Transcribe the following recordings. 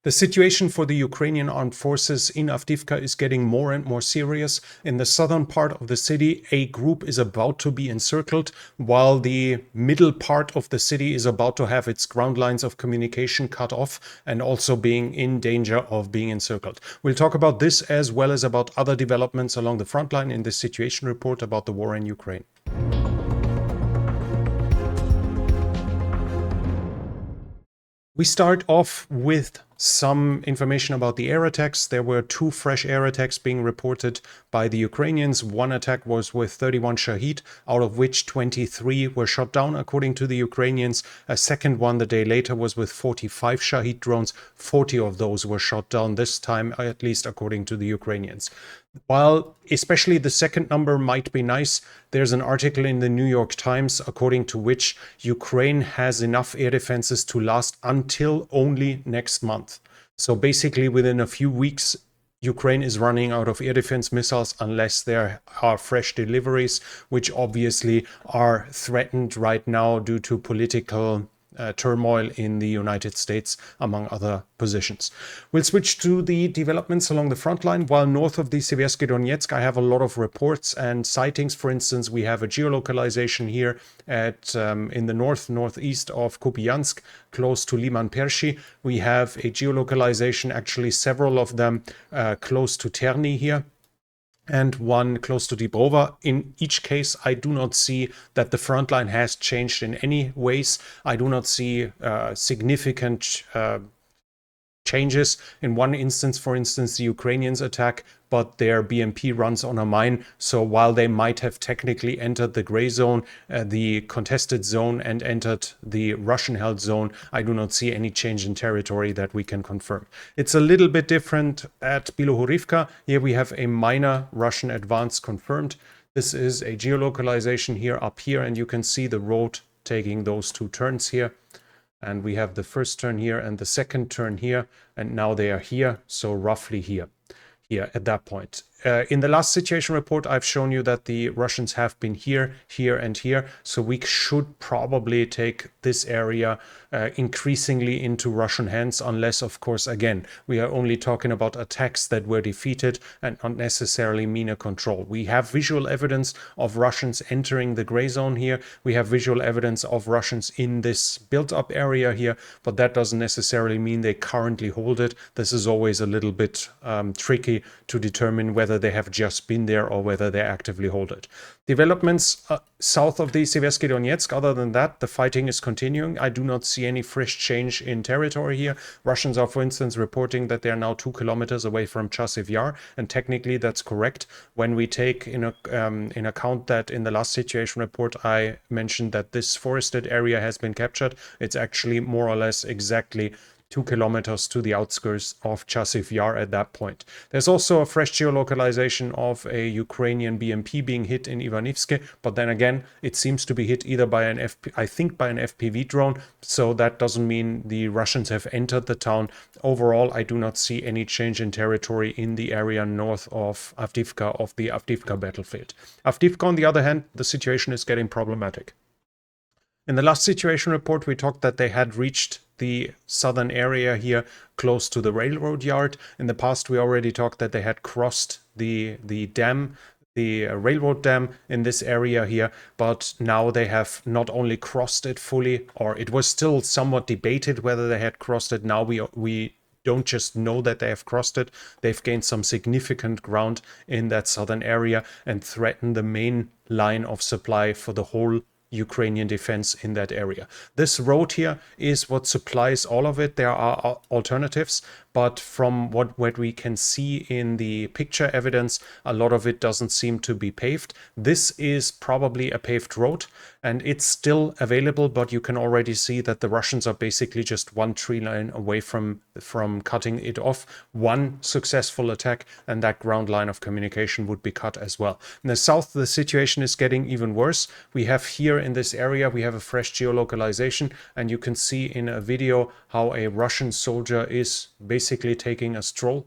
The situation for the Ukrainian armed forces in Avdiivka is getting more and more serious. In the southern part of the city, a group is about to be encircled, while the middle part of the city is about to have its ground lines of communication cut off and also being in danger of being encircled. We'll talk about this as well as about other developments along the front line in this situation report about the war in Ukraine. We start off with some information about the air attacks. There were 2 fresh air attacks being reported by the Ukrainians. One attack was with 31 Shahid, out of which 23 were shot down, according to the Ukrainians. A second one the day later was with 45 Shahid drones. 40 of those were shot down this time, at least according to the Ukrainians. While especially the second number might be nice, there's an article in the New York Times according to which Ukraine has enough air defenses to last until only next month. So basically within a few weeks, Ukraine is running out of air defense missiles unless there are fresh deliveries, which obviously are threatened right now due to political turmoil in the United States, among other positions. We'll switch to the developments along the front line. While north of the Seversky Donetsk, I have a lot of reports and sightings. For instance, we have a geolocalization here at in the northeast of Kupiansk, close to Liman Pershi. We have a geolocalization, actually several of them close to Terny here, and one close to Dibrova. In each case, I do not see that the front line has changed in any ways. I do not see significant changes. In one instance, for instance, the Ukrainians attack, but their BMP runs on a mine. So while they might have technically entered the gray zone, the contested zone, and entered the Russian-held zone, I do not see any change in territory that we can confirm. It's a little bit different at Bilohorivka. Here we have a minor Russian advance confirmed. This is a geolocalization here up here, and you can see the road taking those 2 turns here. And we have the first turn here and the second turn here, and now they are here, so roughly here at that point. In the last situation report, I've shown you that the Russians have been here, here, and here, so we should probably take this area increasingly into Russian hands, unless, of course, again, we are only talking about attacks that were defeated and not necessarily MENA control. We have visual evidence of Russians entering the gray zone here. We have visual evidence of Russians in this built-up area here, but that doesn't necessarily mean they currently hold it. This is always a little bit tricky to determine whether they have just been there or whether they actively hold it. Developments south of the Seversky Donetsk, other than that, the fighting is continuing. I do not see any fresh change in territory here. Russians are, for instance, reporting that they are now 2 kilometers away from Chasiv Yar, and technically that's correct. When we take in account that in the last situation report I mentioned that this forested area has been captured, it's actually more or less exactly 2 kilometers to the outskirts of Chasiv Yar at that point. There's also a fresh geolocalization of a Ukrainian BMP being hit in Ivanivske, but then again, it seems to be hit either by an FPV drone, so that doesn't mean the Russians have entered the town. Overall, I do not see any change in territory in the area north of Avdiivka, of the Avdiivka battlefield. Avdiivka, on the other hand, the situation is getting problematic. In the last situation report, we talked that they had reached the southern area here close to the railroad yard. In the past, we already talked that they had crossed the dam, the railroad dam in this area here, but now they have not only crossed it fully, or it was still somewhat debated whether they had crossed it. Now we don't just know that they have crossed it. They've gained some significant ground in that southern area and threatened the main line of supply for the whole Ukrainian defense in that area. This road here is what supplies all of it. There are alternatives, but from what we can see in the picture evidence, a lot of it doesn't seem to be paved. This is probably a paved road, and it's still available, but you can already see that the Russians are basically just 1 tree line away from cutting it off. One successful attack, and that ground line of communication would be cut as well. In the south, the situation is getting even worse. We have here in this area, we have a fresh geolocalization, and you can see in a video how a Russian soldier is basically taking a stroll.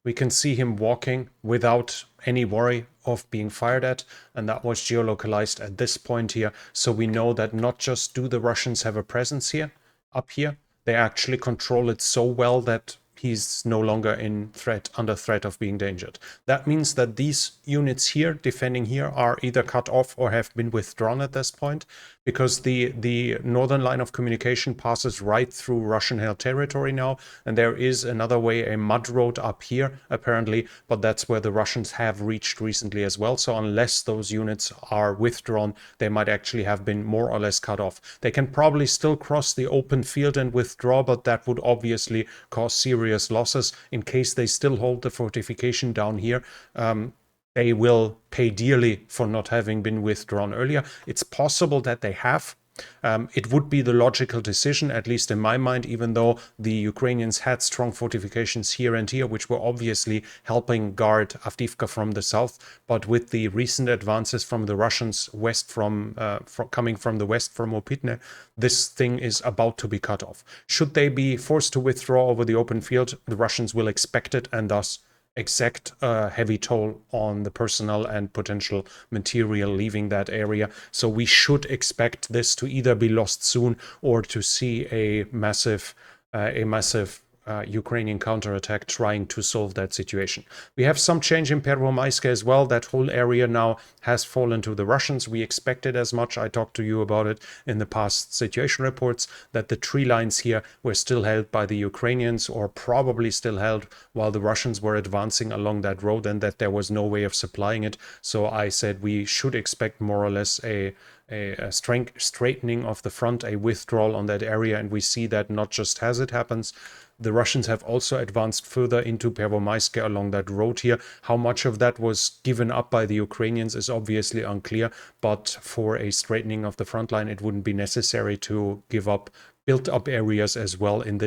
We can see him walking without any worry of being fired at, and that was geolocalized at this point here. So we know that not just do the Russians have a presence here, up here, they actually control it so well that he's no longer under threat of being endangered. That means that these units here, defending here, are either cut off or have been withdrawn at this point, because the northern line of communication passes right through Russian-held territory now, and there is another way, a mud road up here, apparently, but that's where the Russians have reached recently as well. So unless those units are withdrawn, they might actually have been more or less cut off. They can probably still cross the open field and withdraw, but that would obviously cause serious losses. In case they still hold the fortification down here, they will pay dearly for not having been withdrawn earlier. It's possible that they have. It would be the logical decision, at least in my mind, even though the Ukrainians had strong fortifications here and here, which were obviously helping guard Avdiivka from the south. But with the recent advances from the Russians coming from the west from Opitne, this thing is about to be cut off. Should they be forced to withdraw over the open field, the Russians will expect it and thus exact a heavy toll on the personnel and potential material leaving that area. So we should expect this to either be lost soon or to see a massive Ukrainian counterattack trying to solve that situation. We have some change in Pervomaiske as well. That whole area now has fallen to the Russians. We expected as much. I talked to you about it in the past situation reports, that the tree lines here were still held by the Ukrainians, or probably still held while the Russians were advancing along that road, and that there was no way of supplying it. So I said we should expect more or less a straightening of the front, a withdrawal on that area, and we see that not just as it happens. The Russians have also advanced further into Pervomaiske along that road here. How much of that was given up by the Ukrainians is obviously unclear, but for a straightening of the front line, it wouldn't be necessary to give up built-up areas as well at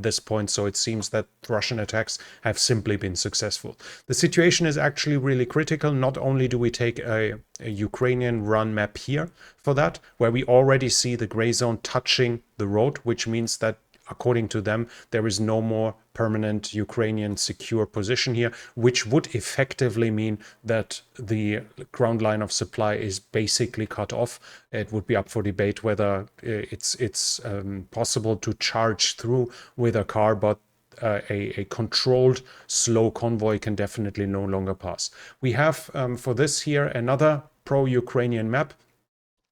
this point. So it seems that Russian attacks have simply been successful. The situation is actually really critical. Not only do we take a Ukrainian run map here for that, where we already see the gray zone touching the road, which means that according to them, there is no more permanent Ukrainian secure position here, which would effectively mean that the ground line of supply is basically cut off. It would be up for debate whether it's possible to charge through with a car, but a controlled slow convoy can definitely no longer pass. We have for this here another pro-Ukrainian map.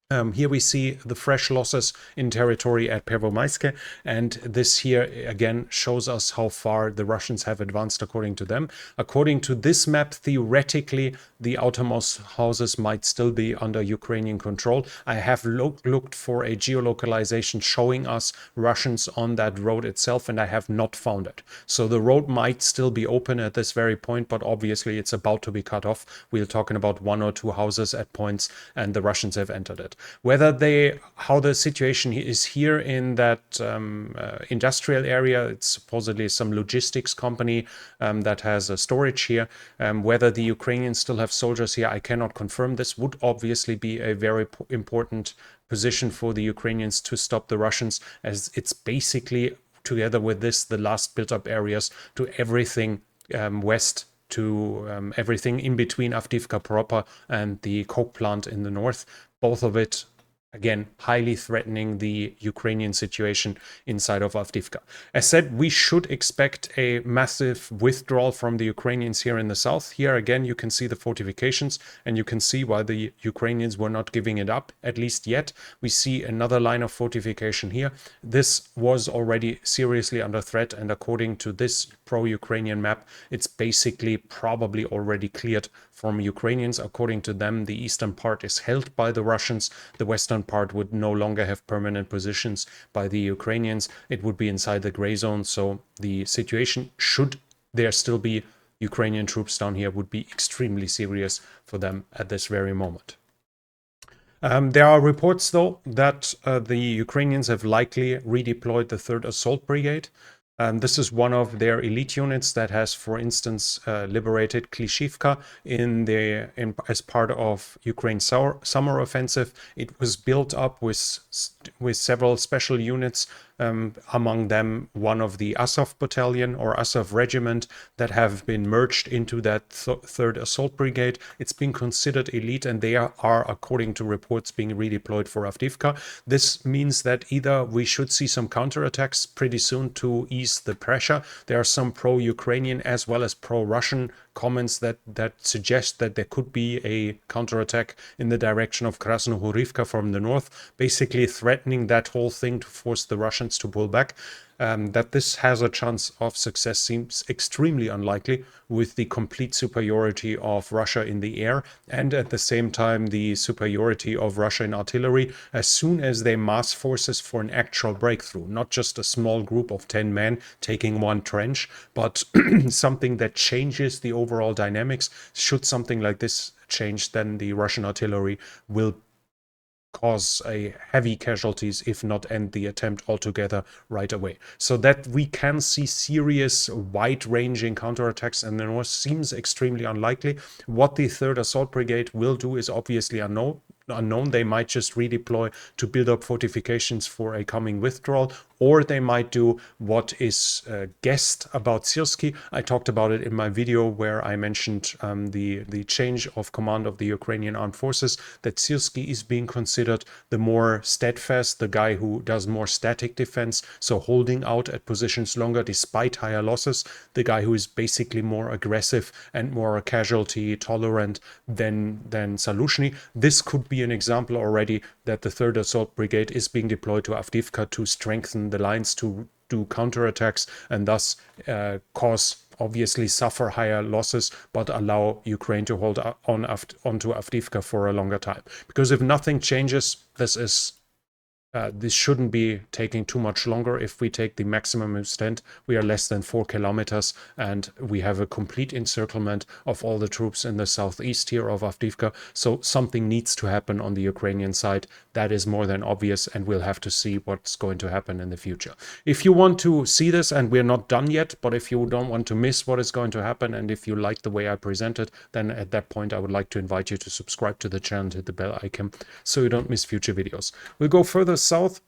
Here we see the fresh losses in territory at Pervomaiske, and this here again shows us how far the Russians have advanced according to them. According to this map, theoretically, the outermost houses might still be under Ukrainian control. I have looked for a geolocalization showing us Russians on that road itself, and I have not found it. So the road might still be open at this very point, but obviously it's about to be cut off. We're talking about one or two houses at points, and the Russians have entered it. How the situation is here in that industrial area, it's supposedly some logistics company that has a storage here. Whether the Ukrainians still have soldiers here, I cannot confirm. This would obviously be a very important position for the Ukrainians to stop the Russians, as it's basically, together with this, the last built-up areas to everything west to everything in between Avdiivka proper and the coke plant in the north. Both of it, again, highly threatening the Ukrainian situation inside of Avdiivka. As said, we should expect a massive withdrawal from the Ukrainians here in the south. Here again, you can see the fortifications, and you can see why the Ukrainians were not giving it up, at least yet. We see another line of fortification here. This was already seriously under threat, and according to this pro-Ukrainian map, it's basically probably already cleared from Ukrainians. According to them, the eastern part is held by the Russians. The western part would no longer have permanent positions by the Ukrainians. It would be inside the gray zone. So the situation, should there still be Ukrainian troops down here, would be extremely serious for them at this very moment. There are reports, though, that the Ukrainians have likely redeployed the 3rd Assault Brigade. This is one of their elite units that has, for instance, liberated Klishivka as part of Ukraine's summer offensive. It was built up with several special units among them one of the Azov battalion or Azov regiment that have been merged into that 3rd Assault Brigade. It's been considered elite, and they are, according to reports, being redeployed for Avdiivka. This means that either we should see some counterattacks pretty soon to ease the pressure. There are some pro-Ukrainian as well as pro-Russian comments that suggest that there could be a counterattack in the direction of Krasnohorivka from the north, basically threatening that whole thing to force the Russians to pull back. That this has a chance of success seems extremely unlikely, with the complete superiority of Russia in the air and at the same time the superiority of Russia in artillery as soon as they mass forces for an actual breakthrough, not just a small group of 10 men taking one trench, but something that changes the overall dynamics. Should something like this change, then the Russian artillery will cause a heavy casualties, if not end the attempt altogether right away. So that we can see serious wide-ranging counterattacks in the north seems extremely unlikely. What the 3rd Assault Brigade will do is obviously unknown. They might just redeploy to build up fortifications for a coming withdrawal, or they might do what is guessed about Syrskyi. I talked about it in my video where I mentioned the change of command of the Ukrainian armed forces, that Syrskyi is being considered the more steadfast, the guy who does more static defense, so holding out at positions longer despite higher losses, the guy who is basically more aggressive and more casualty tolerant than Zaluzhny. This could be an example already that the 3rd Assault Brigade is being deployed to Avdiivka to strengthen the lines, to do counterattacks, and thus obviously suffer higher losses, but allow Ukraine to hold onto Avdiivka for a longer time. Because if nothing changes, this shouldn't be taking too much longer. If we take the maximum extent, we are less than 4 kilometers, and we have a complete encirclement of all the troops in the southeast here of Avdiivka. So something needs to happen on the Ukrainian side. That is more than obvious, and we'll have to see what's going to happen in the future. If you want to see this, and we're not done yet, but if you don't want to miss what is going to happen, and if you like the way I present it, then at that point I would like to invite you to subscribe to the channel and hit the bell icon so you don't miss future videos. We'll go further south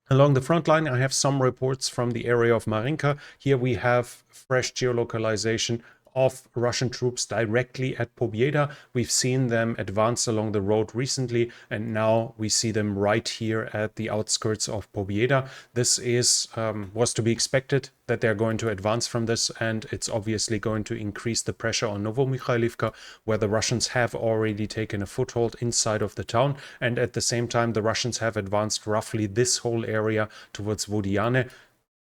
along the front line. I have some reports from the area of Marinka. Here we have fresh geolocalization of Russian troops directly at Pobieda. We've seen them advance along the road recently, and now we see them right here at the outskirts of Pobieda. This was to be expected that they're going to advance from this, and it's obviously going to increase the pressure on Novomikhailivka, where the Russians have already taken a foothold inside of the town, and at the same time the Russians have advanced roughly this whole area towards Vodiane.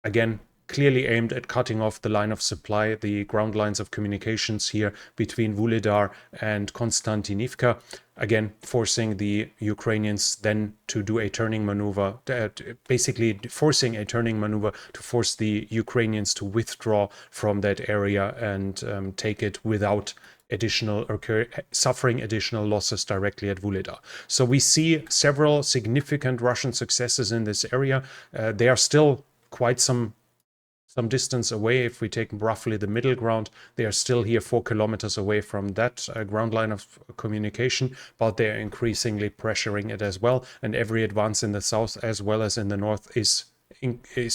Again, clearly aimed at cutting off the line of supply, the ground lines of communications here between Vuhledar and Konstantinivka, again forcing the Ukrainians then to do a turning maneuver, basically forcing a turning maneuver to force the Ukrainians to withdraw from that area and take it without suffering additional losses directly at Vuhledar. So we see several significant Russian successes in this area. They are still quite some distance away. If we take roughly the middle ground, they are still here 4 kilometers away from that ground line of communication, but they are increasingly pressuring it as well. And every advance in the south as well as in the north is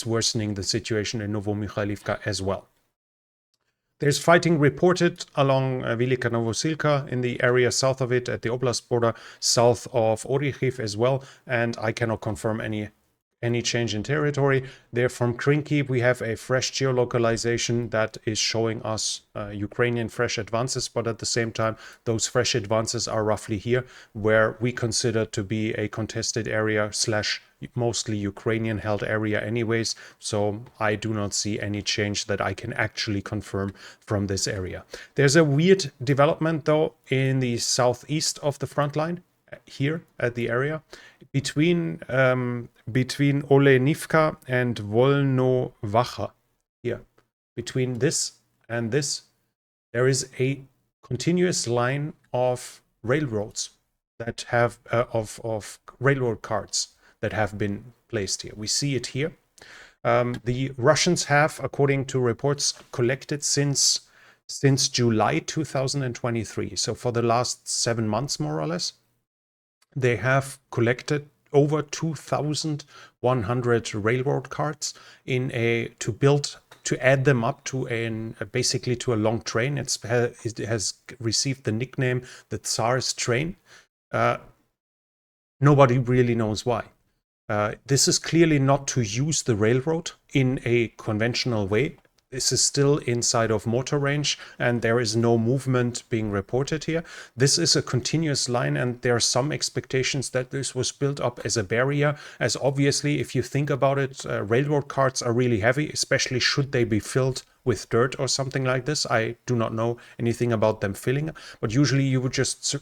worsening the situation in Novomikhailivka as well. There's fighting reported along Velika Novosilka in the area south of it, at the oblast border, south of Orikhiv as well, and I cannot confirm any change in territory. There from Krinky, we have a fresh geolocalization that is showing us Ukrainian fresh advances, but at the same time, those fresh advances are roughly here, where we consider to be a contested area / mostly Ukrainian held area anyways. So I do not see any change that I can actually confirm from this area. There's a weird development though in the southeast of the front line, here at the area between Olenivka and Volnovacha. Here, between this and this, there is a continuous line of railroads that have of railroad carts that have been placed here. We see it here. The Russians have, according to reports, collected since July 2023. So for the last 7 months, more or less, they have collected over 2,100 railroad cars to add them up to basically to a long train. It has received the nickname the Tsar's train. Nobody really knows why. This is clearly not to use the railroad in a conventional way. This is still inside of motor range, and there is no movement being reported here. This is a continuous line, and there are some expectations that this was built up as a barrier, as obviously, if you think about it, railroad carts are really heavy, especially should they be filled with dirt or something like this. I do not know anything about them filling, but usually you would just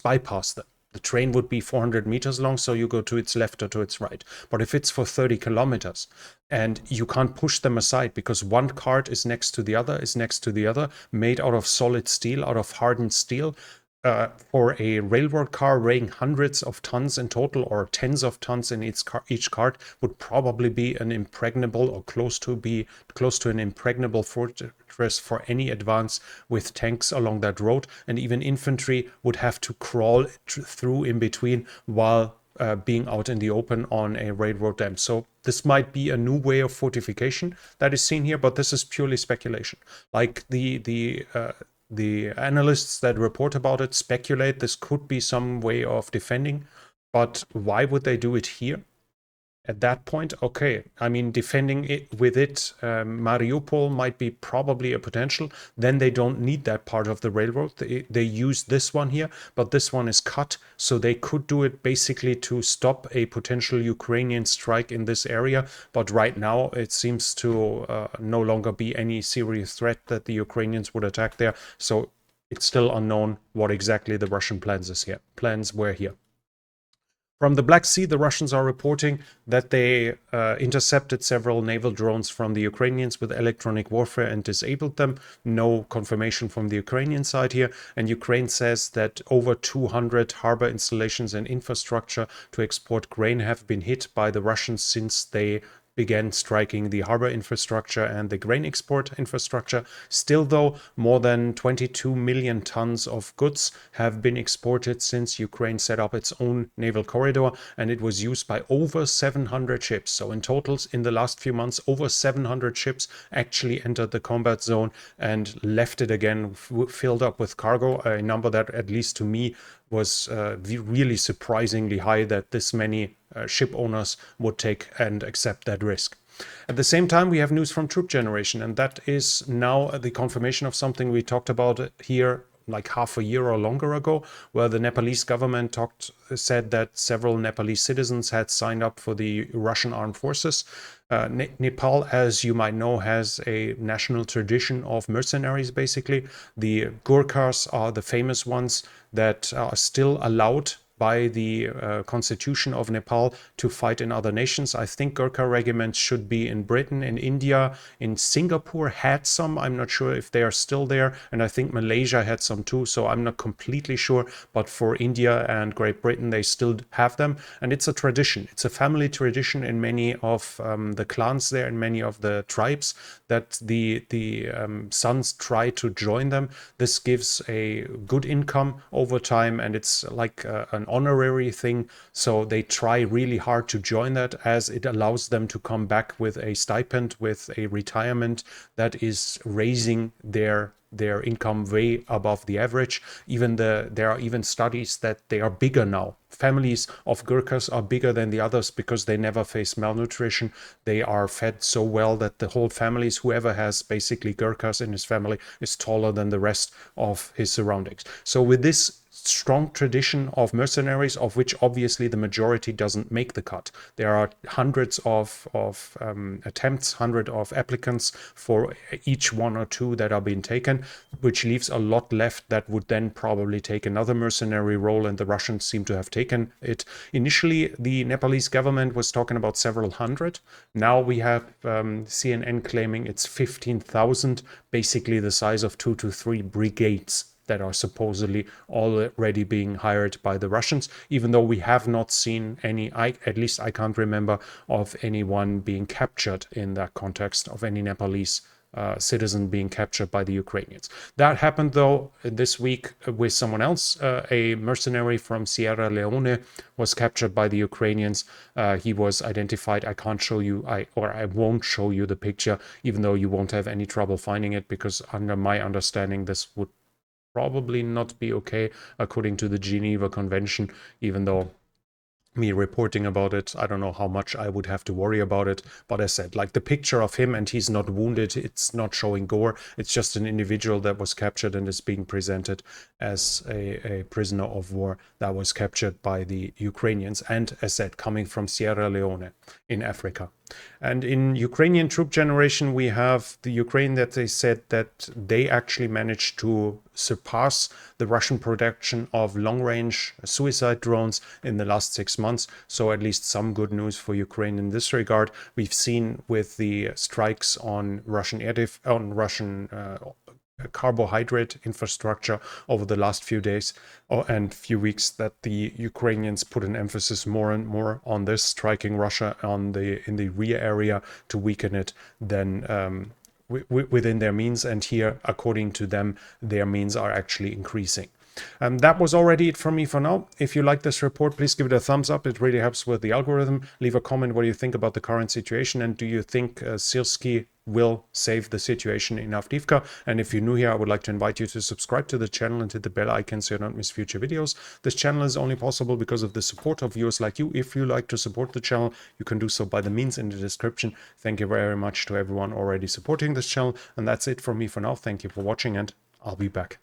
bypass them. The train would be 400 meters long, so you go to its left or to its right. But if it's for 30 kilometers and you can't push them aside because one cart is next to the other, made out of solid steel, out of hardened steel, for a railroad car weighing hundreds of tons in total or tens of tons in each cart would probably be an impregnable or close to an impregnable fortress for any advance with tanks along that road, and even infantry would have to crawl through in between while being out in the open on a railroad dam. So this might be a new way of fortification that is seen here, but this is purely speculation. Like the analysts that report about it speculate this could be some way of defending, but why would they do it here? At that point, okay, I mean, defending it with Mariupol might be probably a potential. Then they don't need that part of the railroad. They use this one here, but this one is cut, so they could do it basically to stop a potential Ukrainian strike in this area. But right now, it seems to no longer be any serious threat that the Ukrainians would attack there. So it's still unknown what exactly the Russian plans were here. From the Black Sea, the Russians are reporting that they intercepted several naval drones from the Ukrainians with electronic warfare and disabled them. No confirmation from the Ukrainian side here. And Ukraine says that over 200 harbor installations and infrastructure to export grain have been hit by the Russians since they began striking the harbor infrastructure and the grain export infrastructure. Still, though, more than 22 million tons of goods have been exported since Ukraine set up its own naval corridor, and it was used by over 700 ships. So in total, in the last few months, over 700 ships actually entered the combat zone and left it again, filled up with cargo, a number that, at least to me, was really surprisingly high, that this many ship owners would take and accept that risk. At the same time, we have news from Troop Generation, and that is now the confirmation of something we talked about here like half a year or longer ago, where the Nepalese government said that several Nepalese citizens had signed up for the Russian armed forces. Nepal, as you might know, has a national tradition of mercenaries, basically. The Gurkhas are the famous ones that are still allowed by the constitution of Nepal to fight in other nations. I think Gurkha regiments should be in Britain, in India, in Singapore had some. I'm not sure if they are still there. And I think Malaysia had some too. So I'm not completely sure. But for India and Great Britain, they still have them. And it's a tradition. It's a family tradition in many of the clans there, in many of the tribes, that the sons try to join them. This gives a good income over time, and it's like an honorary thing, so they try really hard to join that, as it allows them to come back with a stipend, with a retirement that is raising their income way above the average. There are even studies that they are bigger now. Families of Gurkhas are bigger than the others because they never face malnutrition. They are fed so well that the whole families, whoever has basically Gurkhas in his family, is taller than the rest of his surroundings. So with this strong tradition of mercenaries, of which obviously the majority doesn't make the cut. There are hundreds of attempts, hundreds of applicants for each one or two that are being taken, which leaves a lot left that would then probably take another mercenary role, and the Russians seem to have taken it. Initially, the Nepalese government was talking about several hundred. Now we have CNN claiming it's 15,000, basically the size of 2 to 3 brigades that are supposedly already being hired by the Russians, even though we have not seen any, at least I can't remember, of anyone being captured in that context, of any Nepalese citizen being captured by the Ukrainians. That happened, though, this week with someone else. A mercenary from Sierra Leone was captured by the Ukrainians. He was identified. I can't show you, I won't show you the picture, even though you won't have any trouble finding it, because under my understanding, this would probably not be okay according to the Geneva Convention, even though me reporting about it, I don't know how much I would have to worry about it. But as I said, like the picture of him, and he's not wounded, it's not showing gore, it's just an individual that was captured and is being presented as a prisoner of war that was captured by the Ukrainians, and as I said, coming from Sierra Leone in Africa. And in Ukrainian troop generation, we have the Ukraine that they said that they actually managed to surpass the Russian production of long-range suicide drones in the last 6 months. So at least some good news for Ukraine in this regard. We've seen with the strikes on Russian carbohydrate infrastructure over the last few days and few weeks that the Ukrainians put an emphasis more and more on this, striking Russia in the rear area to weaken it than within their means. And here, according to them, their means are actually increasing. That was already it from me for now. If you like this report, please give it a thumbs up. It really helps with the algorithm. Leave a comment what you think about the current situation, and do you think Syrskyi will save the situation in Avdiivka? And if you're new here, I would like to invite you to subscribe to the channel and hit the bell icon so you don't miss future videos. This channel is only possible because of the support of viewers like you. If you like to support the channel, you can do so by the means in the description. Thank you very much to everyone already supporting this channel. And that's it from me for now. Thank you for watching, and I'll be back.